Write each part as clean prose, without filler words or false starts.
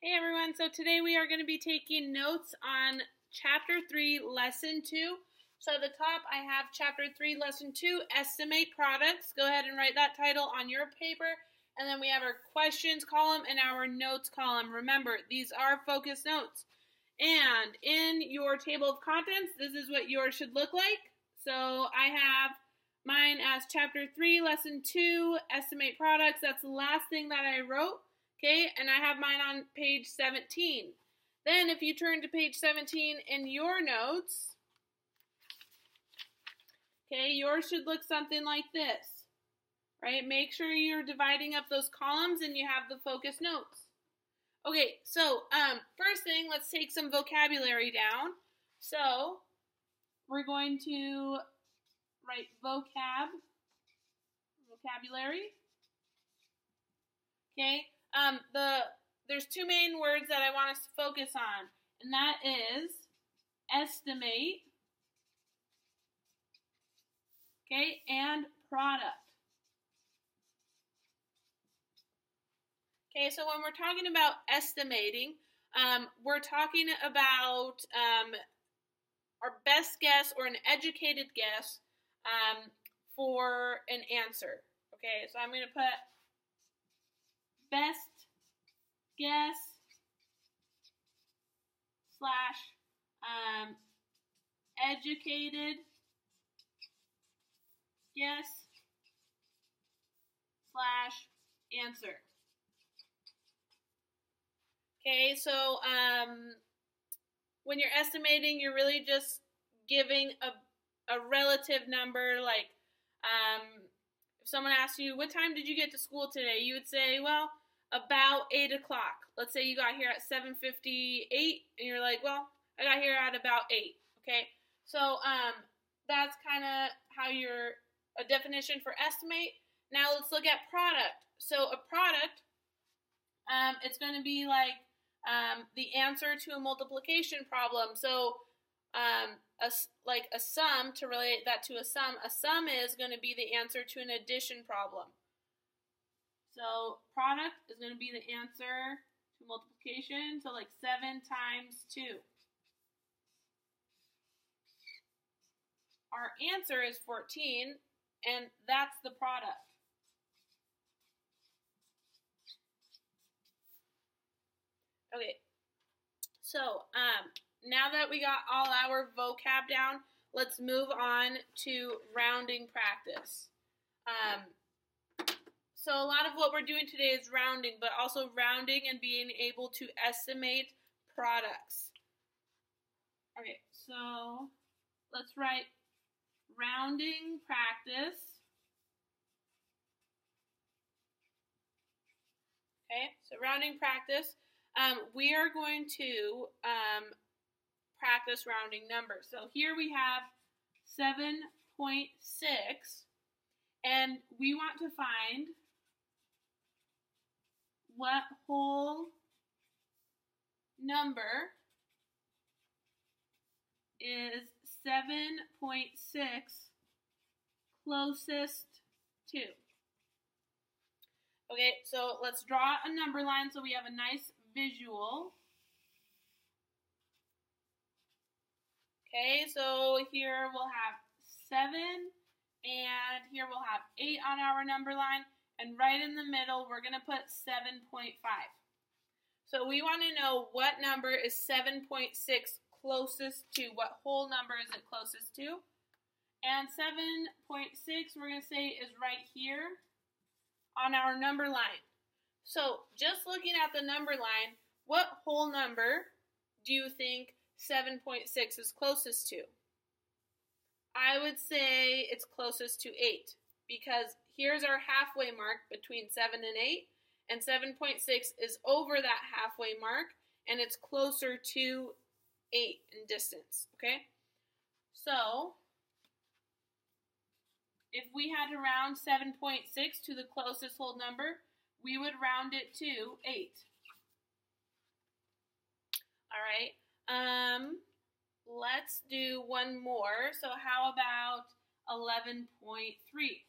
Hey everyone, so today we are going to be taking notes on Chapter 3, Lesson 2. So at the top I have Chapter 3, Lesson 2, Estimate Products. Go ahead and write that title on your paper. And then we have our questions column and our notes column. Remember, these are focus notes. And in your table of contents, this is what yours should look like. So I have mine as Chapter 3, Lesson 2, Estimate Products. That's the last thing that I wrote. Okay, and I have mine on page 17. Then if you turn to page 17 in your notes, okay, yours should look something like this, right? Make sure you're dividing up those columns and you have the focus notes. Okay, so first thing, let's take some vocabulary down. So we're going to write vocabulary. Okay. There's two main words that I want us to focus on, and that is estimate, okay, and product. Okay, so when we're talking about estimating, we're talking about our best guess or an educated guess for an answer. Okay, so I'm going to put best guess / educated guess / answer. Okay, so when you're estimating, you're really just giving a relative number. Like if someone asks you, what time did you get to school today? You would say, well, about 8 o'clock. Let's say you got here at 7:58, and you're like, well, I got here at about 8, okay? So that's kind of how a definition for estimate. Now let's look at product. So a product, it's going to be like the answer to a multiplication problem. So like a sum, to relate that to a sum is going to be the answer to an addition problem. So product is going to be the answer to multiplication. So like 7 times 2. Our answer is 14, and that's the product. Okay, so now that we got all our vocab down, let's move on to rounding practice. So a lot of what we're doing today is rounding, but also rounding and being able to estimate products. Okay, so let's write rounding practice. Okay, so rounding practice. We are going to practice rounding numbers. So here we have 7.6, and we want to find what whole number is 7.6 closest to. Okay, so let's draw a number line so we have a nice visual. Okay, so here we'll have 7, and here we'll have 8 on our number line, and right in the middle we're going to put 7.5. So we want to know what number is 7.6 closest to, what whole number is it closest to, and 7.6 we're going to say is right here on our number line. So just looking at the number line, what whole number do you think 7.6 is closest to? I would say it's closest to 8, because here's our halfway mark between 7 and 8, and 7.6 is over that halfway mark, and it's closer to 8 in distance, okay? So if we had to round 7.6 to the closest whole number, we would round it to 8. All right. Let's do one more. So how about 11.3?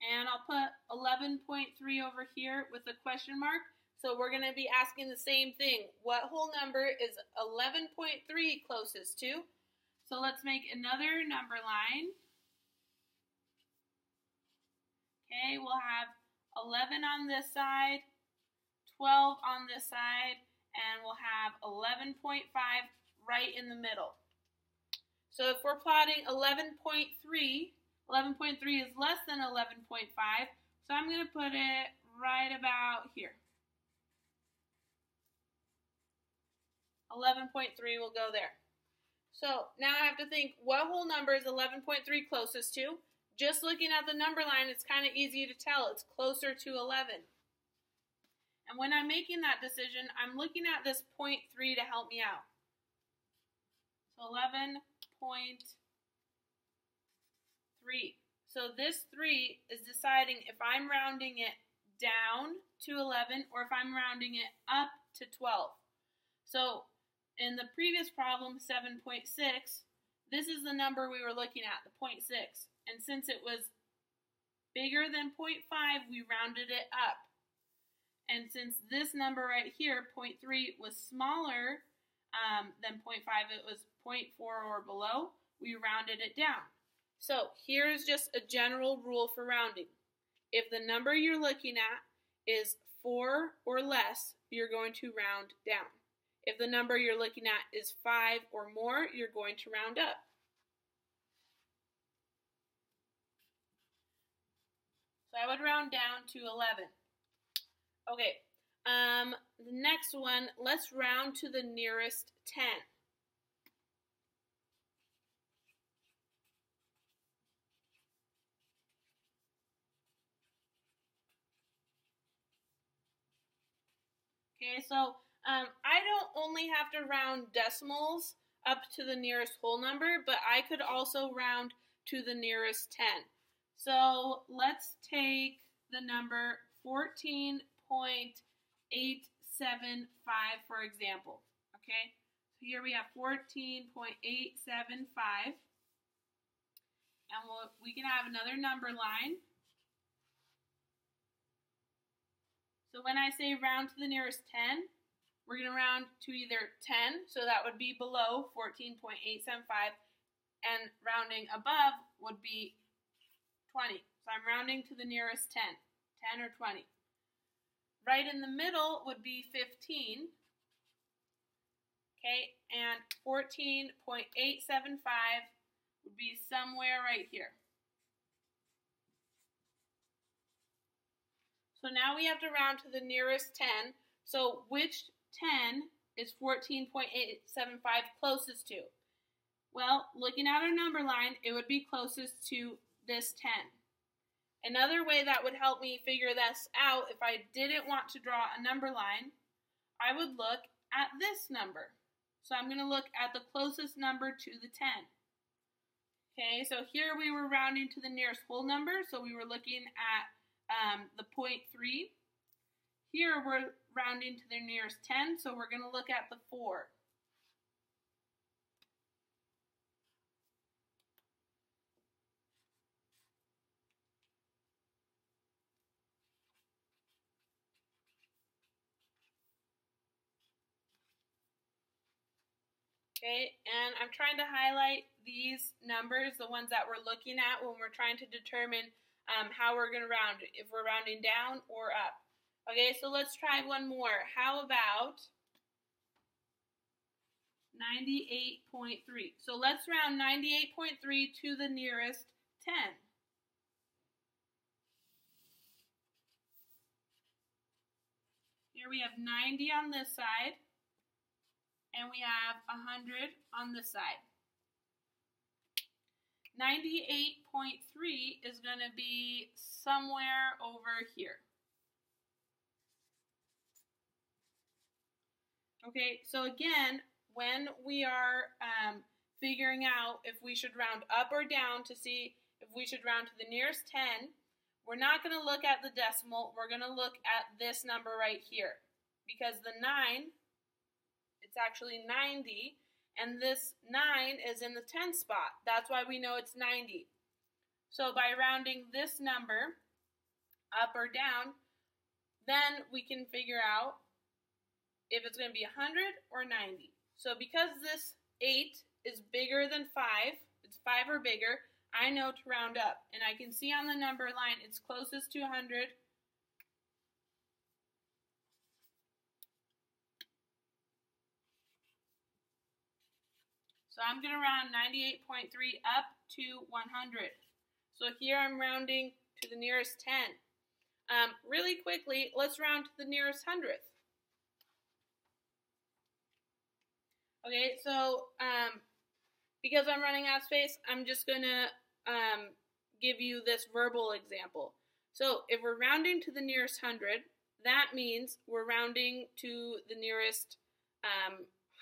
And I'll put 11.3 over here with a question mark. So we're going to be asking the same thing. What whole number is 11.3 closest to? So let's make another number line. Okay, we'll have 11 on this side, 12 on this side, and we'll have 11.5 right in the middle. So if we're plotting 11.3, 11.3 is less than 11.5, so I'm going to put it right about here. 11.3 will go there. So now I have to think, what whole number is 11.3 closest to? Just looking at the number line, it's kind of easy to tell. It's closer to 11. And when I'm making that decision, I'm looking at this 0.3 to help me out. So 11.3. So this 3 is deciding if I'm rounding it down to 11 or if I'm rounding it up to 12. So in the previous problem, 7.6, this is the number we were looking at, the 0.6. And since it was bigger than 0.5, we rounded it up. And since this number right here, 0.3, was smaller than 0.5, it was 0.4 or below, we rounded it down. So here's just a general rule for rounding. If the number you're looking at is 4 or less, you're going to round down. If the number you're looking at is 5 or more, you're going to round up. So I would round down to 11. Okay, the next one, let's round to the nearest 10. Okay, so I don't only have to round decimals up to the nearest whole number, but I could also round to the nearest 10. So let's take the number 14.875, for example. Okay, so here we have 14.875, and we can have another number line. So when I say round to the nearest 10, we're going to round to either 10, so that would be below 14.875, and rounding above would be 20. So I'm rounding to the nearest 10, 10 or 20. Right in the middle would be 15, okay, and 14.875 would be somewhere right here. So now we have to round to the nearest 10. So which 10 is 14.875 closest to? Well, looking at our number line, it would be closest to this 10. Another way that would help me figure this out, if I didn't want to draw a number line, I would look at this number. So I'm going to look at the closest number to the 10. Okay, so here we were rounding to the nearest whole number, so we were looking at the 0.3. Here we're rounding to the nearest 10, so we're going to look at the 4. Okay, and I'm trying to highlight these numbers, the ones that we're looking at when we're trying to determine how we're going to round, if we're rounding down or up. Okay, so let's try one more. How about 98.3? So let's round 98.3 to the nearest 10. Here we have 90 on this side, and we have 100 on this side. 98.3 is going to be somewhere over here. Okay, so again, when we are figuring out if we should round up or down to see if we should round to the nearest 10, we're not going to look at the decimal, we're going to look at this number right here. Because the 9, it's actually 90, and this 9 is in the 10 spot. That's why we know it's 90. So by rounding this number up or down, then we can figure out if it's going to be 100 or 90. So because this 8 is bigger than 5, it's 5 or bigger, I know to round up. And I can see on the number line it's closest to 100. So I'm going to round 98.3 up to 100. So here I'm rounding to the nearest 10. Really quickly, let's round to the nearest hundredth. Okay, so because I'm running out of space, I'm just going to give you this verbal example. So if we're rounding to the nearest 100, that means we're rounding to the nearest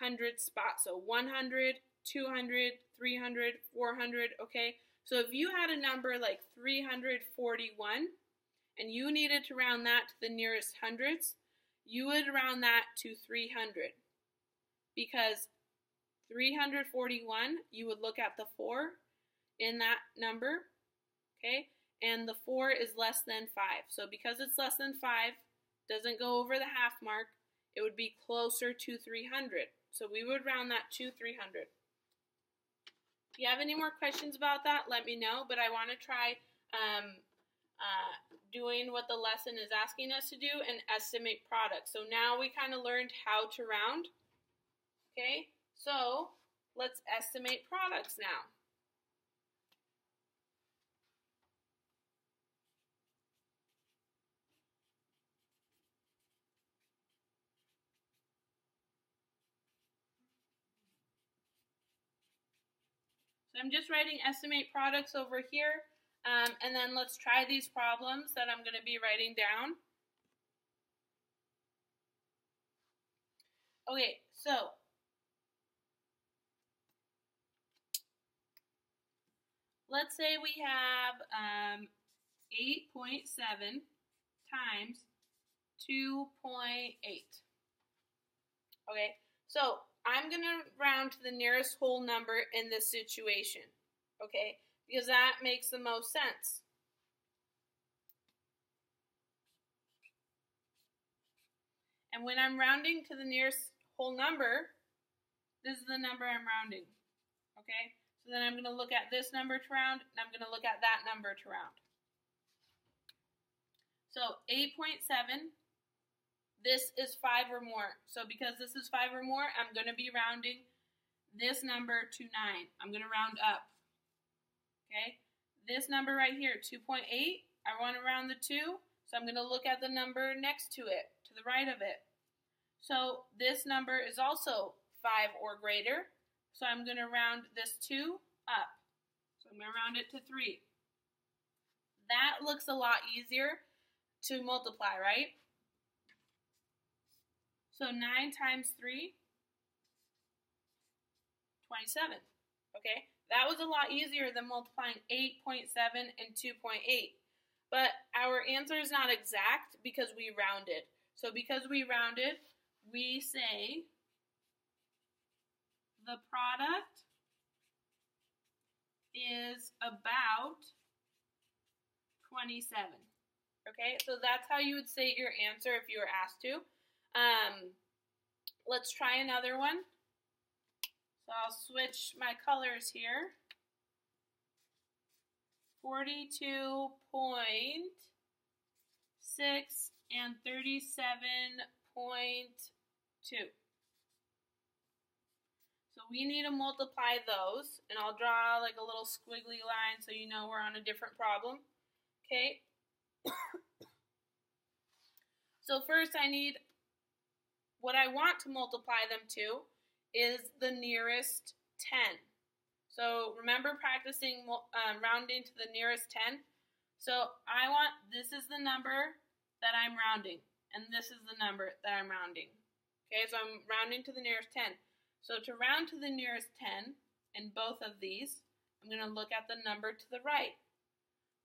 100 spot. So 100, 200, 300, 400, okay? So if you had a number like 341 and you needed to round that to the nearest hundreds, you would round that to 300. Because 341, you would look at the 4 in that number, okay? And the 4 is less than 5. So because it's less than 5, doesn't go over the half mark, it would be closer to 300. So we would round that to 300. If you have any more questions about that, let me know. But I want to try doing what the lesson is asking us to do and estimate products. So now we kind of learned how to round. Okay, so let's estimate products now. So I'm just writing estimate products over here, and then let's try these problems that I'm going to be writing down. Okay, so let's say we have 8.7 times 2.8. Okay, so I'm going to round to the nearest whole number in this situation, okay, because that makes the most sense. And when I'm rounding to the nearest whole number, this is the number I'm rounding, okay? So then I'm going to look at this number to round, and I'm going to look at that number to round. So 8.7, this is 5 or more. So because this is 5 or more, I'm going to be rounding this number to 9. I'm going to round up, okay? This number right here, 2.8, I want to round the 2, so I'm going to look at the number next to it, to the right of it. So this number is also 5 or greater, so I'm going to round this 2 up. So I'm going to round it to 3. That looks a lot easier to multiply, right? So 9 times 3, 27, okay? That was a lot easier than multiplying 8.7 and 2.8. But our answer is not exact because we rounded. So because we rounded, we say the product is about 27. Okay, so that's how you would say your answer if you were asked to. Let's try another one. So I'll switch my colors here. 42.6 and 37.2. So we need to multiply those, and I'll draw like a little squiggly line so you know we're on a different problem. Okay. So first I need, what I want to multiply them to is the nearest 10. So remember practicing rounding to the nearest 10? So I want, this is the number that I'm rounding, and this is the number that I'm rounding. Okay, so I'm rounding to the nearest 10. So to round to the nearest 10 in both of these, I'm going to look at the number to the right.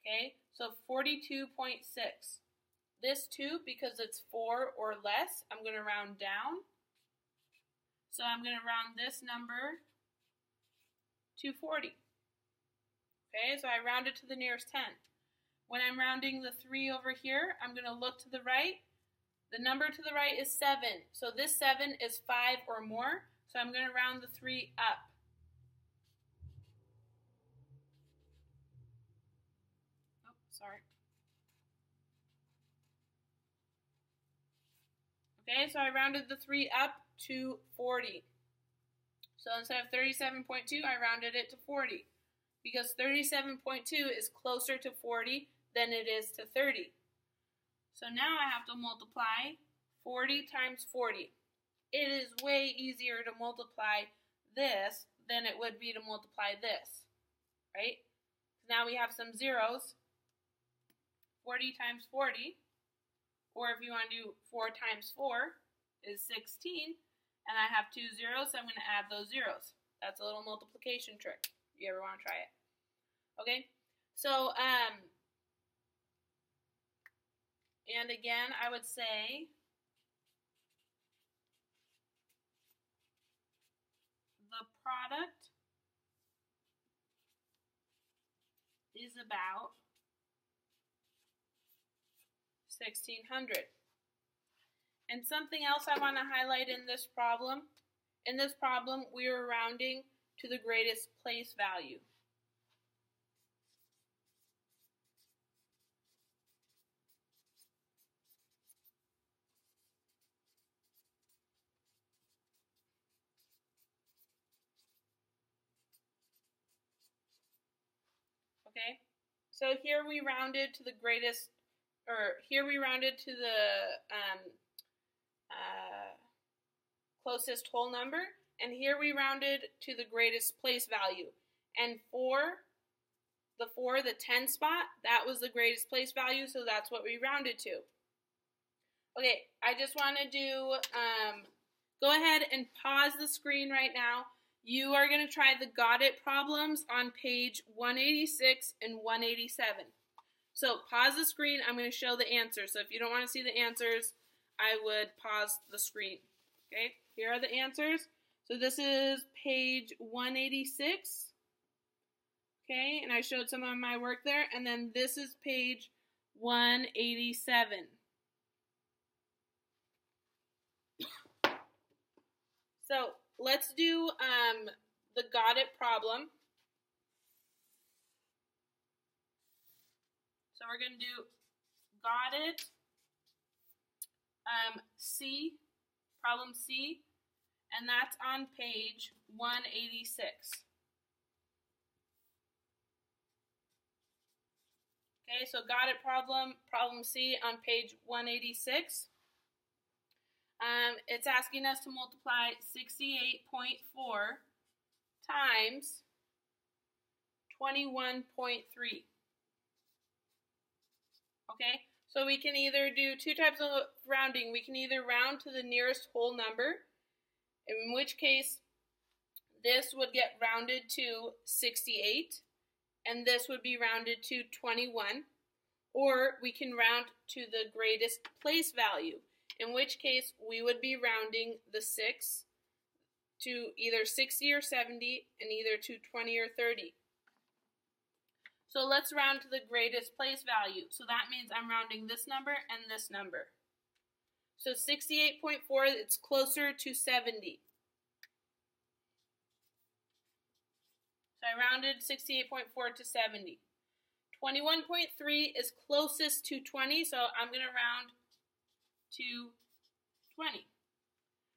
Okay, so 42.6. This 2, because it's 4 or less, I'm going to round down. So I'm going to round this number to 40. Okay, so I rounded to the nearest 10. When I'm rounding the 3 over here, I'm going to look to the right. The number to the right is 7. So this 7 is 5 or more. So I'm going to round the 3 up. Oh, sorry. Okay, so I rounded the 3 up to 40. So instead of 37.2, I rounded it to 40. Because 37.2 is closer to 40 than it is to 30. So now I have to multiply 40 times 40. It is way easier to multiply this than it would be to multiply this, right? Now we have some zeros. 40 times 40, or if you want to do 4 times 4, is 16. And I have 2 zeros, so I'm going to add those zeros. That's a little multiplication trick. If you ever want to try it. Okay? So, and again, I would say the product is about 1,600. And something else I want to highlight in this problem. In this problem, we are rounding to the greatest place value. Okay, so here we rounded to the greatest, or here we rounded to the closest whole number, and here we rounded to the greatest place value. And for the 10 spot, that was the greatest place value, so that's what we rounded to. Okay, I just want to do, go ahead and pause the screen right now. You are going to try the Got It problems on page 186 and 187. So pause the screen. I'm going to show the answers. So if you don't want to see the answers, I would pause the screen. Okay, here are the answers. So this is page 186. Okay, and I showed some of my work there. And then this is page 187. So let's do the Got It problem. So we're going to do Got It C, problem C, and that's on page 186. Okay, so Got It problem C on page 186. It's asking us to multiply 68.4 times 21.3. Okay, so we can either do two types of rounding. We can either round to the nearest whole number, in which case this would get rounded to 68, and this would be rounded to 21, or we can round to the greatest place value, in which case we would be rounding the 6 to either 60 or 70, and either to 20 or 30. So let's round to the greatest place value. So that means I'm rounding this number and this number. So 68.4, it's closer to 70. So I rounded 68.4 to 70. 21.3 is closest to 20, so I'm going to round to 20.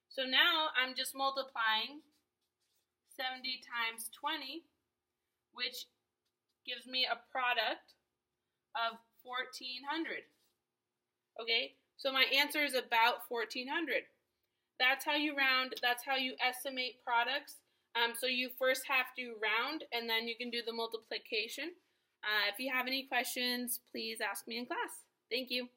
So now I'm just multiplying 70 times 20, which gives me a product of 1,400. Okay, so my answer is about 1,400. That's how you round, that's how you estimate products. So you first have to round, and then you can do the multiplication. If you have any questions, please ask me in class. Thank you.